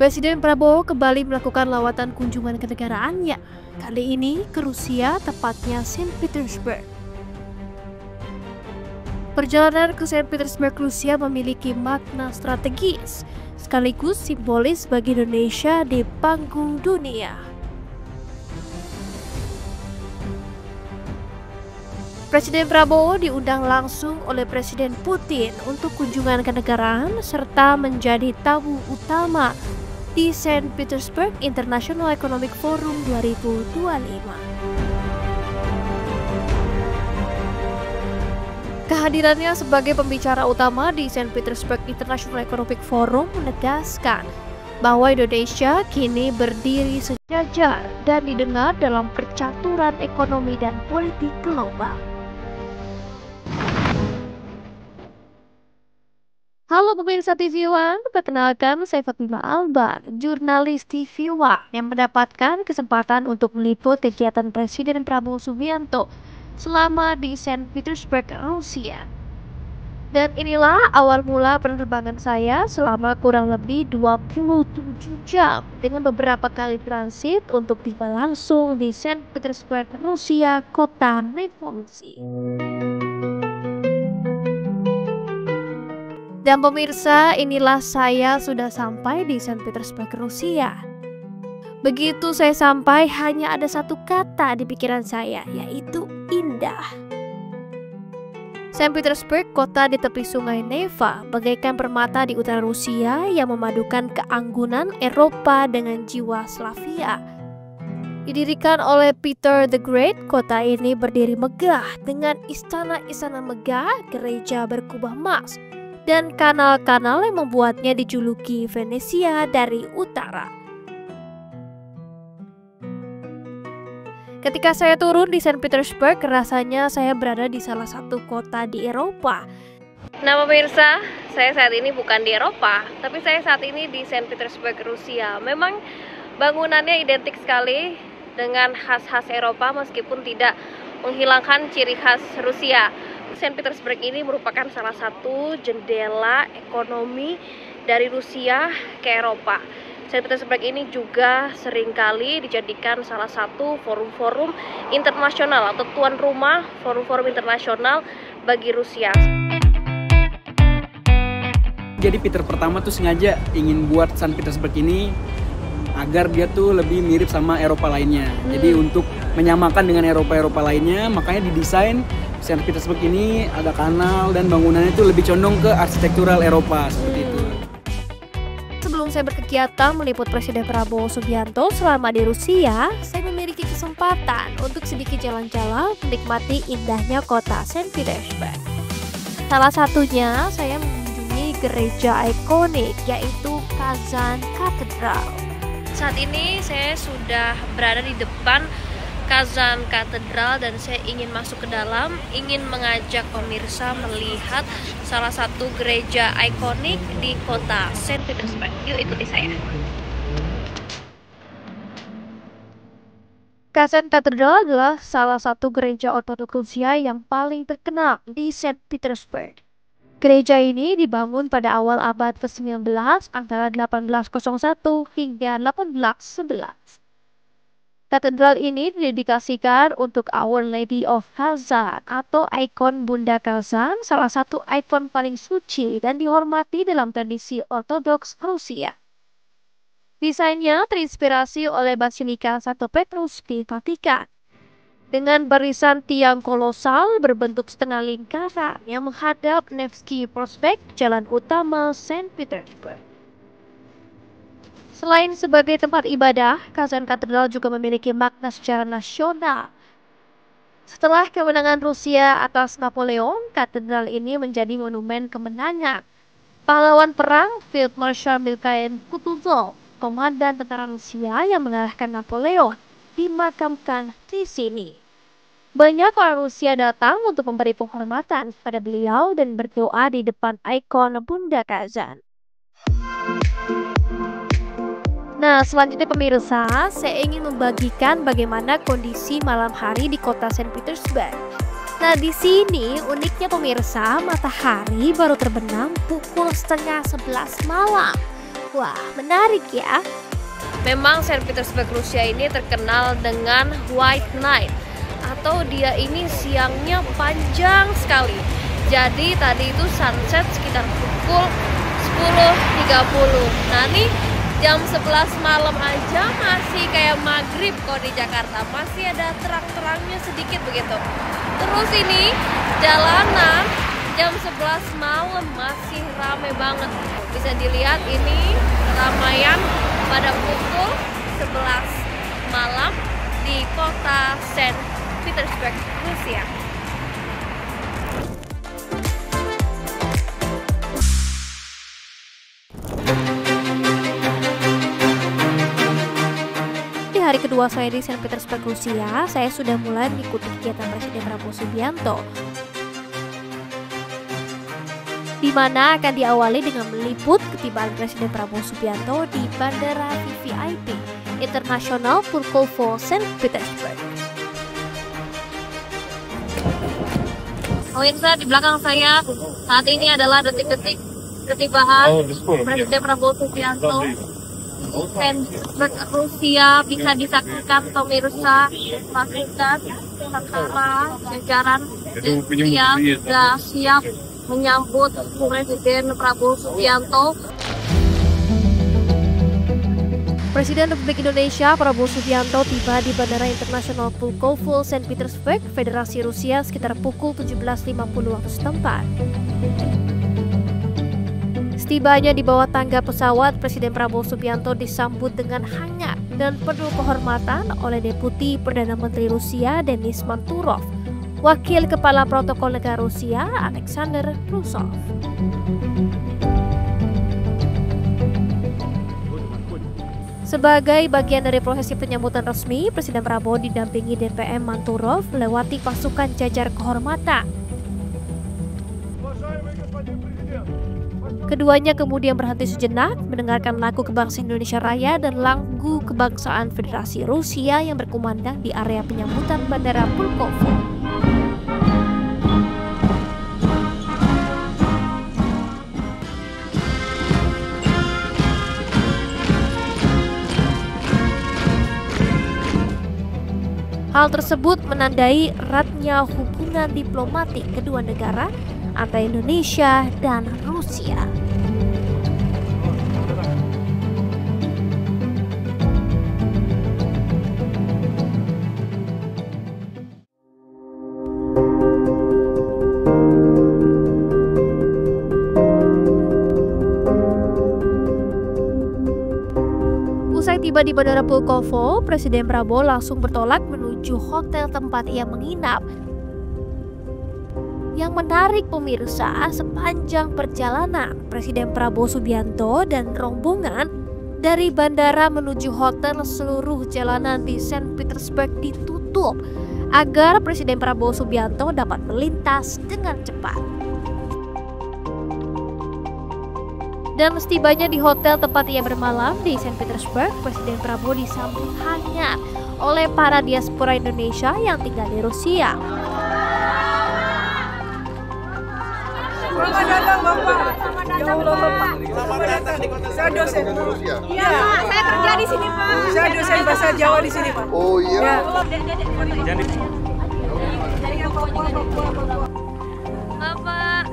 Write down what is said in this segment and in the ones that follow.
Presiden Prabowo kembali melakukan lawatan kunjungan kenegaraannya. Kali ini ke Rusia, tepatnya Saint Petersburg. Perjalanan ke Saint Petersburg, Rusia memiliki makna strategis, sekaligus simbolis bagi Indonesia di panggung dunia. Presiden Prabowo diundang langsung oleh Presiden Putin untuk kunjungan kenegaraan serta menjadi tamu utama di Saint Petersburg International Economic Forum 2025. Kehadirannya sebagai pembicara utama di Saint Petersburg International Economic Forum menegaskan bahwa Indonesia kini berdiri sejajar dan didengar dalam percaturan ekonomi dan politik global. Halo pemirsa TV One, perkenalkan saya Fatima Albar, jurnalis TV One yang mendapatkan kesempatan untuk meliput kegiatan Presiden Prabowo Subianto selama di Saint Petersburg, Rusia. Dan inilah awal mula penerbangan saya selama kurang lebih 27 jam dengan beberapa kali transit untuk tiba langsung di Saint Petersburg, Rusia, kota revolusi. Dan pemirsa, inilah saya sudah sampai di Saint Petersburg, Rusia. Begitu saya sampai, hanya ada satu kata di pikiran saya, yaitu indah. Saint Petersburg, kota di tepi sungai Neva, bagaikan permata di utara Rusia yang memadukan keanggunan Eropa dengan jiwa Slavia. Didirikan oleh Peter the Great, kota ini berdiri megah dengan istana-istana megah, gereja berkubah emas, dan kanal-kanal yang membuatnya dijuluki Venesia dari utara. Ketika saya turun di Saint Petersburg, rasanya saya berada di salah satu kota di Eropa. Nah pemirsa, saya saat ini bukan di Eropa, tapi saya saat ini di Saint Petersburg, Rusia. Memang bangunannya identik sekali dengan khas-khas Eropa meskipun tidak menghilangkan ciri khas Rusia. Saint Petersburg ini merupakan salah satu jendela ekonomi dari Rusia ke Eropa. Saint Petersburg ini juga seringkali dijadikan salah satu forum-forum internasional atau tuan rumah forum-forum internasional bagi Rusia. Jadi Peter pertama tuh sengaja ingin buat Saint Petersburg ini agar dia tuh lebih mirip sama Eropa lainnya. Jadi untuk menyamakan dengan Eropa lainnya, makanya didesain Saint Petersburg ini ada kanal dan bangunannya itu lebih condong ke arsitektural Eropa seperti itu. Sebelum saya berkegiatan meliput Presiden Prabowo Subianto selama di Rusia, saya memiliki kesempatan untuk sedikit jalan-jalan menikmati indahnya kota Saint Petersburg. Salah satunya saya mengunjungi gereja ikonik yaitu Kazan Cathedral. Saat ini saya sudah berada di depan Kazan Cathedral dan saya ingin masuk ke dalam, ingin mengajak pemirsa melihat salah satu gereja ikonik di kota Saint Petersburg. Yuk ikuti saya. Kazan Cathedral adalah salah satu gereja Ortodoks Rusia yang paling terkenal di Saint Petersburg. Gereja ini dibangun pada awal abad ke-19 antara 1801 hingga 1811. Katedral ini didedikasikan untuk Our Lady of Kazan atau ikon Bunda Kazan, salah satu ikon paling suci dan dihormati dalam tradisi Ortodoks Rusia. Desainnya terinspirasi oleh Basilika Santo Petrus di Vatikan, dengan barisan tiang kolosal berbentuk setengah lingkaran yang menghadap Nevsky Prospect, jalan utama Saint Petersburg. Selain sebagai tempat ibadah, Kazan Katedral juga memiliki makna secara nasional. Setelah kemenangan Rusia atas Napoleon, katedral ini menjadi monumen kemenangan. Pahlawan perang Field Marshal Mikhail Kutuzov, komandan tentara Rusia yang mengalahkan Napoleon, dimakamkan di sini. Banyak orang Rusia datang untuk memberi penghormatan pada beliau dan berdoa di depan ikon Bunda Kazan. Nah, selanjutnya pemirsa, saya ingin membagikan bagaimana kondisi malam hari di kota Saint Petersburg. Nah, di sini uniknya pemirsa, matahari baru terbenam pukul 10:30 malam. Wah, menarik ya. Memang Saint Petersburg Rusia ini terkenal dengan White Night, atau dia ini siangnya panjang sekali. Jadi tadi itu sunset sekitar pukul 10.30. Nah nih jam 11 malam aja masih kayak maghrib kalau di Jakarta, masih ada terang-terangnya sedikit begitu. Terus ini jalanan jam 11 malam masih ramai banget. Bisa dilihat ini keramaian pada pukul 11 malam di kota Saint Petersburg, Rusia. Di hari kedua saya di Saint Petersburg, Rusia, saya sudah mulai mengikuti kegiatan Presiden Prabowo Subianto, di mana akan diawali dengan meliput ketibaan Presiden Prabowo Subianto di Bandara VVIP Internasional Pulkovo, Saint Petersburg. Pemirsa, di belakang saya saat ini adalah detik-detik ketibaan Presiden Prabowo Subianto Saint Petersburg, Rusia. Bisa disaksikan pemirsa, pastikan sementara jajaran yang sudah siap menyambut Presiden Prabowo Subianto. Presiden Republik Indonesia Prabowo Subianto tiba di Bandara Internasional Pulkovo, Saint Petersburg, Federasi Rusia sekitar pukul 17.50 waktu setempat. Setibanya di bawah tangga pesawat, Presiden Prabowo Subianto disambut dengan hangat dan penuh kehormatan oleh Deputi Perdana Menteri Rusia Denis Manturov, Wakil Kepala Protokol Negara Rusia Alexander Brusov. Sebagai bagian dari prosesi penyambutan resmi, Presiden Prabowo didampingi DPM Manturov melewati pasukan jajar kehormatan. Keduanya kemudian berhenti sejenak mendengarkan lagu kebangsaan Indonesia Raya dan lagu kebangsaan Federasi Rusia yang berkumandang di area penyambutan Bandara Pulkovo. Hal tersebut menandai eratnya hubungan diplomatik kedua negara antara Indonesia dan Rusia. Usai tiba di Bandara Pulkovo, Presiden Prabowo langsung bertolak menuju hotel tempat ia menginap. Yang menarik pemirsa, sepanjang perjalanan Presiden Prabowo Subianto dan rombongan dari bandara menuju hotel, seluruh jalanan di Saint Petersburg ditutup agar Presiden Prabowo Subianto dapat melintas dengan cepat. Dan setibanya di hotel tempat ia bermalam di Saint Petersburg, Presiden Prabowo disambut hangat oleh para diaspora Indonesia yang tinggal di Rusia. Selamat datang Bapak. Ya Allah Bapak. Selamat datang di kota saya dosen. Iya, saya kerja di sini Pak. Saya dosen bahasa Jawa di sini Pak. Oh iya. Jadi Bapak.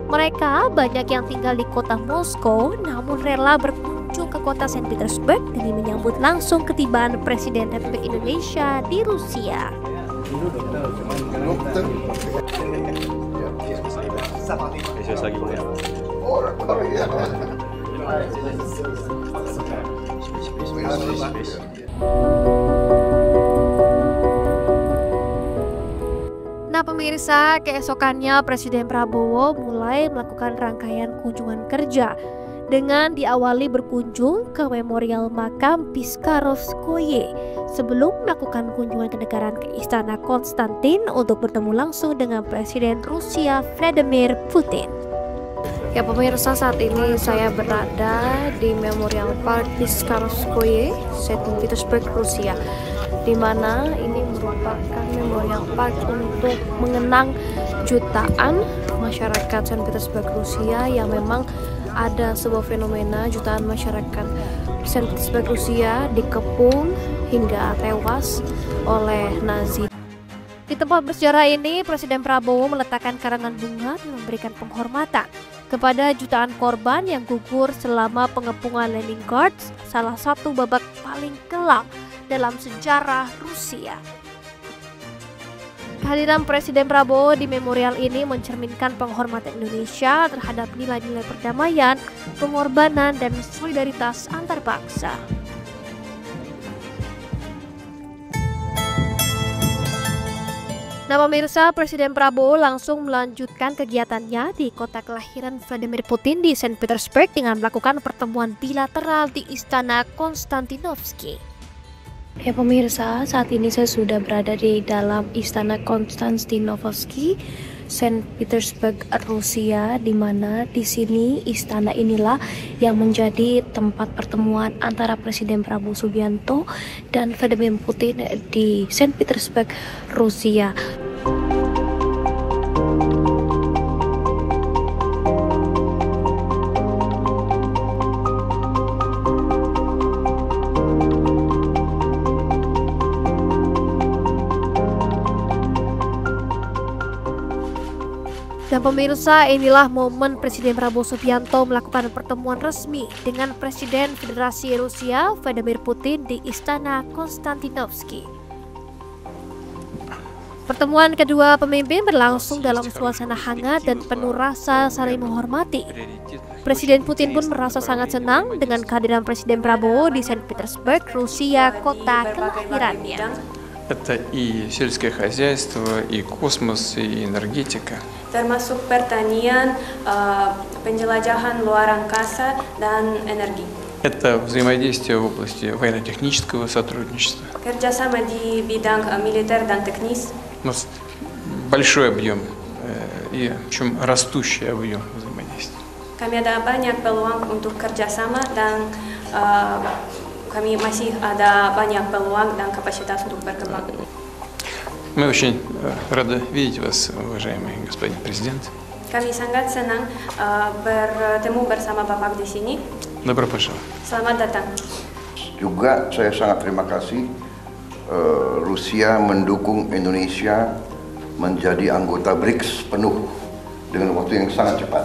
Mereka banyak yang tinggal di kota Moskow, namun rela berkunjung ke kota Saint Petersburg demi menyambut langsung ketibaan Presiden Republik Indonesia di Rusia. Nah pemirsa, keesokannya Presiden Prabowo mulai melakukan rangkaian kunjungan kerja dengan diawali berkunjung ke Memorial Makam Piskarovskoye sebelum melakukan kunjungan kenegaraan ke Istana Konstantin untuk bertemu langsung dengan Presiden Rusia Vladimir Putin. Ya pemirsa, saat ini saya berada di Memorial Park Piskarovskoye, Saint Petersburg, Rusia, di mana ini merupakan Memorial Park untuk mengenang jutaan masyarakat Saint Petersburg, Rusia, yang memang ada sebuah fenomena jutaan masyarakat Saint Petersburg, Rusia dikepung hingga tewas oleh Nazi. Di tempat bersejarah ini, Presiden Prabowo meletakkan karangan bunga dan memberikan penghormatan kepada jutaan korban yang gugur selama pengepungan Leningrad, salah satu babak paling kelam dalam sejarah Rusia. Kehadiran Presiden Prabowo di memorial ini mencerminkan penghormatan Indonesia terhadap nilai-nilai perdamaian, pengorbanan, dan solidaritas antar bangsa. Nah pemirsa, Presiden Prabowo langsung melanjutkan kegiatannya di kota kelahiran Vladimir Putin di Saint Petersburg dengan melakukan pertemuan bilateral di Istana Konstantinovsky. Ya pemirsa, saat ini saya sudah berada di dalam Istana Konstantinovsky, Saint Petersburg, Rusia, di mana di sini istana inilah yang menjadi tempat pertemuan antara Presiden Prabowo Subianto dan Vladimir Putin di Saint Petersburg, Rusia. Dan pemirsa, inilah momen Presiden Prabowo Subianto melakukan pertemuan resmi dengan Presiden Federasi Rusia Vladimir Putin di Istana Konstantinovsky. Pertemuan kedua pemimpin berlangsung dalam suasana hangat dan penuh rasa saling menghormati. Presiden Putin pun merasa sangat senang dengan kehadiran Presiden Prabowo di Saint Petersburg, Rusia, kota kelahirannya. Это и сельское хозяйство, и космос, и энергетика. Termasuk pertanian, penjelajahan luar angkasa, dan energi. Это взаимодействие в области военно-технического сотрудничества. Kerjasama di bidang militer dan teknis. У нас большой объем и причем растущий объем взаимодействия. Kami ada banyak peluang untuk kerjasama dan kami masih ada banyak peluang dan kapasitas untuk berkembang. Мы очень рады видеть вас, уважаемый господин президент. Kami sangat senang bertemu bersama Bapak di sini. Добро пожаловать. Selamat datang. Juga saya sangat terima kasih Rusia mendukung Indonesia menjadi anggota BRICS penuh dengan waktu yang sangat cepat.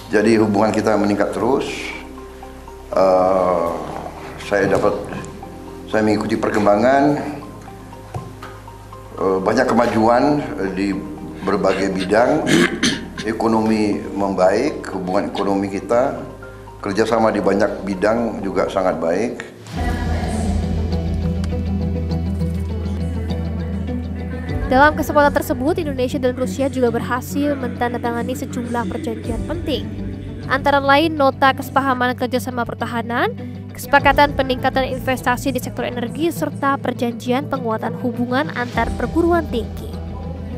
Jadi hubungan kita meningkat terus. Saya mengikuti perkembangan, banyak kemajuan di berbagai bidang. Ekonomi membaik, hubungan ekonomi kita, kerjasama di banyak bidang juga sangat baik. Dalam kesempatan tersebut, Indonesia dan Rusia juga berhasil mentandatangani sejumlah perjanjian penting, antara lain nota kesepahaman kerjasama pertahanan, kesepakatan peningkatan investasi di sektor energi, serta perjanjian penguatan hubungan antar perguruan tinggi.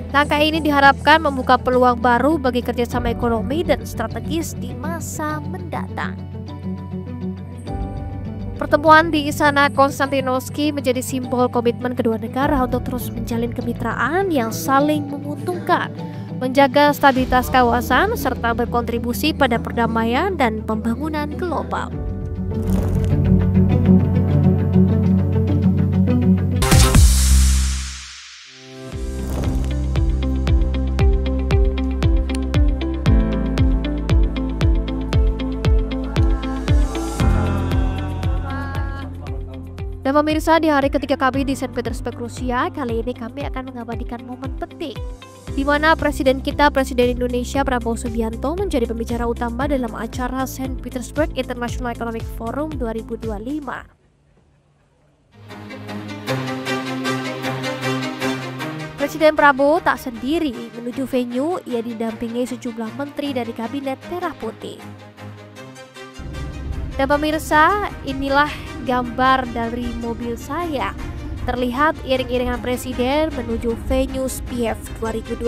Langkah ini diharapkan membuka peluang baru bagi kerjasama ekonomi dan strategis di masa mendatang. Pertemuan di Istana Konstantinovsky menjadi simbol komitmen kedua negara untuk terus menjalin kemitraan yang saling menguntungkan, menjaga stabilitas kawasan, serta berkontribusi pada perdamaian dan pembangunan global. Dan pemirsa, di hari ketiga kami di Saint Petersburg, Rusia, kali ini kami akan mengabadikan momen penting di mana Presiden Indonesia Prabowo Subianto menjadi pembicara utama dalam acara Saint Petersburg International Economic Forum 2025. Presiden Prabowo tak sendiri menuju venue, ia didampingi sejumlah menteri dari kabinet merah putih. Dan pemirsa, inilah gambar dari mobil saya. Terlihat iring-iringan presiden menuju venue SPIEF 2025.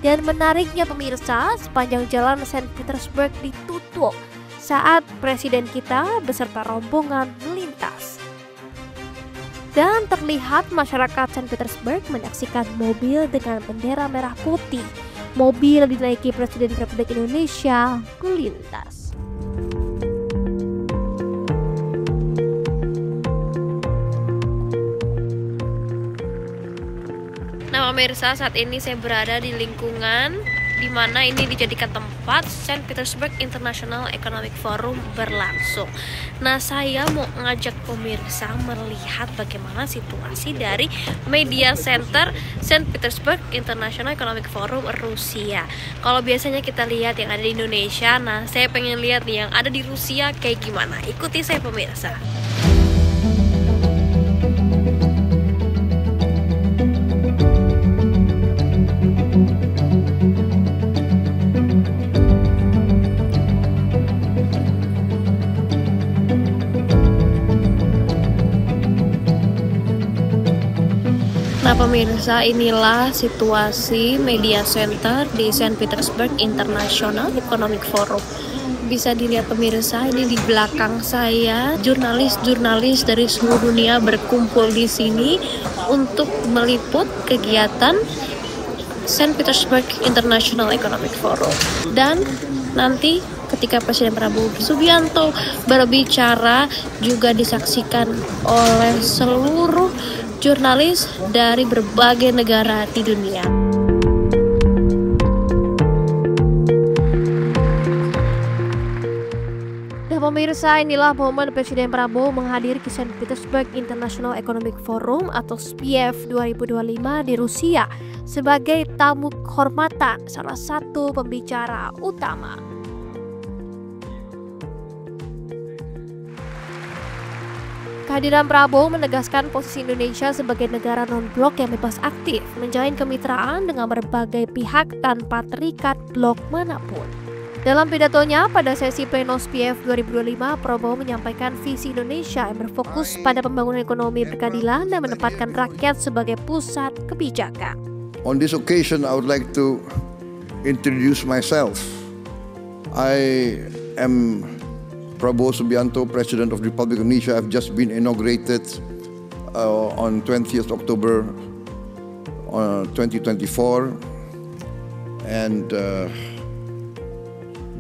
Dan menariknya pemirsa, sepanjang jalan Saint Petersburg ditutup saat presiden kita beserta rombongan melintas. Dan terlihat masyarakat Saint Petersburg menyaksikan mobil dengan bendera merah putih. Mobil dinaiki Presiden Republik Indonesia melintas. Nah pemirsa, saat ini saya berada di lingkungan di mana ini dijadikan tempat Saint Petersburg International Economic Forum berlangsung. Nah saya mau ngajak pemirsa melihat bagaimana situasi dari Media Center Saint Petersburg International Economic Forum Rusia. Kalau biasanya kita lihat yang ada di Indonesia, nah saya pengen lihat nih yang ada di Rusia kayak gimana. Ikuti saya pemirsa. Nah pemirsa, inilah situasi Media Center di Saint Petersburg International Economic Forum. Bisa dilihat pemirsa, ini di belakang saya jurnalis-jurnalis dari seluruh dunia berkumpul di sini untuk meliput kegiatan Saint Petersburg International Economic Forum. Dan nanti ketika Presiden Prabowo Subianto berbicara juga disaksikan oleh seluruh jurnalis dari berbagai negara di dunia. Nah pemirsa, inilah momen Presiden Prabowo menghadir ke Saint Petersburg International Economic Forum atau SPIEF 2025 di Rusia sebagai tamu kehormatan, salah satu pembicara utama. Kehadiran Prabowo menegaskan posisi Indonesia sebagai negara non-blok yang bebas aktif, menjalin kemitraan dengan berbagai pihak tanpa terikat blok manapun. Dalam pidatonya pada sesi pleno SPIEF 2025, Prabowo menyampaikan visi Indonesia yang berfokus pada pembangunan ekonomi berkeadilan dan menempatkan rakyat sebagai pusat kebijakan. On this occasion, I would like to introduce myself. I am Prabowo Subianto, President of the Republic of Indonesia. I've just been inaugurated on 20th October 2024, and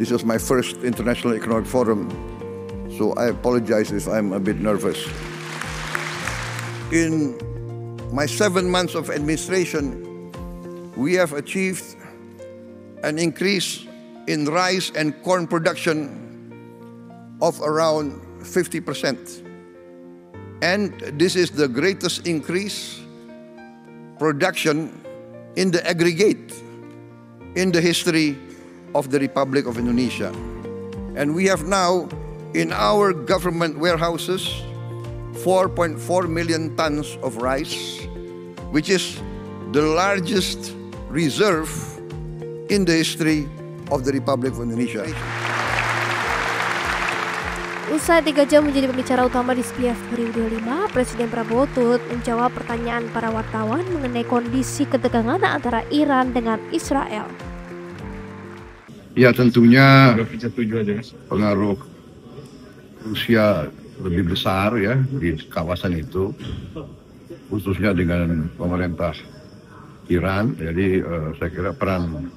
this is my first International Economic Forum, so I apologize if I'm a bit nervous. In my 7 months of administration, we have achieved an increase in rice and corn production of around 50%. And this is the greatest increase production in the aggregate in the history of the Republic of Indonesia. And we have now in our government warehouses 4.4 million tons of rice, which is the largest reserve in the history of the Republic of Indonesia. Usai 3 jam menjadi pembicara utama di SPIEF 2025, Presiden Prabowo turut menjawab pertanyaan para wartawan mengenai kondisi ketegangan antara Iran dengan Israel. Ya tentunya pengaruh Rusia lebih besar ya di kawasan itu, khususnya dengan pemerintah Iran. Jadi saya kira peran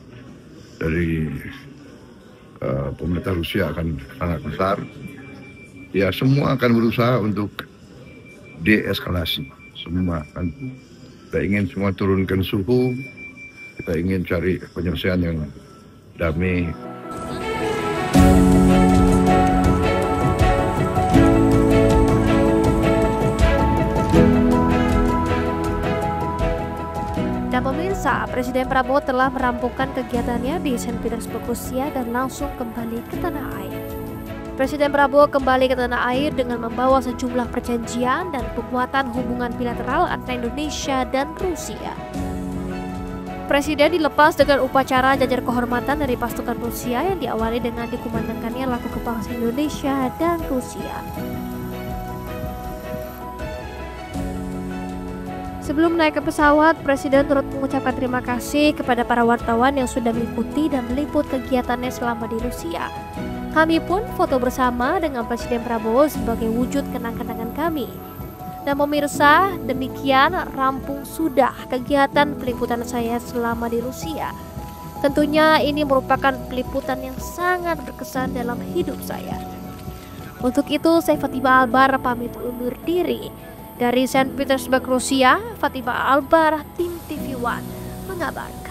dari pemerintah Rusia akan sangat besar. Ya semua akan berusaha untuk deeskalasi. Semua kan kita ingin semua turunkan suhu, kita ingin cari penyelesaian yang damai. Dan pemirsa, Presiden Prabowo telah merampungkan kegiatannya di Saint Petersburg, Rusia dan langsung kembali ke tanah air. Presiden Prabowo kembali ke tanah air dengan membawa sejumlah perjanjian dan penguatan hubungan bilateral antara Indonesia dan Rusia. Presiden dilepas dengan upacara jajar kehormatan dari pasukan Rusia yang diawali dengan dikumandangkannya lagu kebangsaan Indonesia dan Rusia. Sebelum naik ke pesawat, Presiden turut mengucapkan terima kasih kepada para wartawan yang sudah mengikuti dan meliput kegiatannya selama di Rusia. Kami pun foto bersama dengan Presiden Prabowo sebagai wujud kenang-kenangan kami. Nah pemirsa, demikian rampung sudah kegiatan peliputan saya selama di Rusia. Tentunya ini merupakan peliputan yang sangat berkesan dalam hidup saya. Untuk itu saya Fatimah Albar pamit undur diri. Dari Saint Petersburg, Rusia, Fatimah Albar, Tim TV One mengabarkan.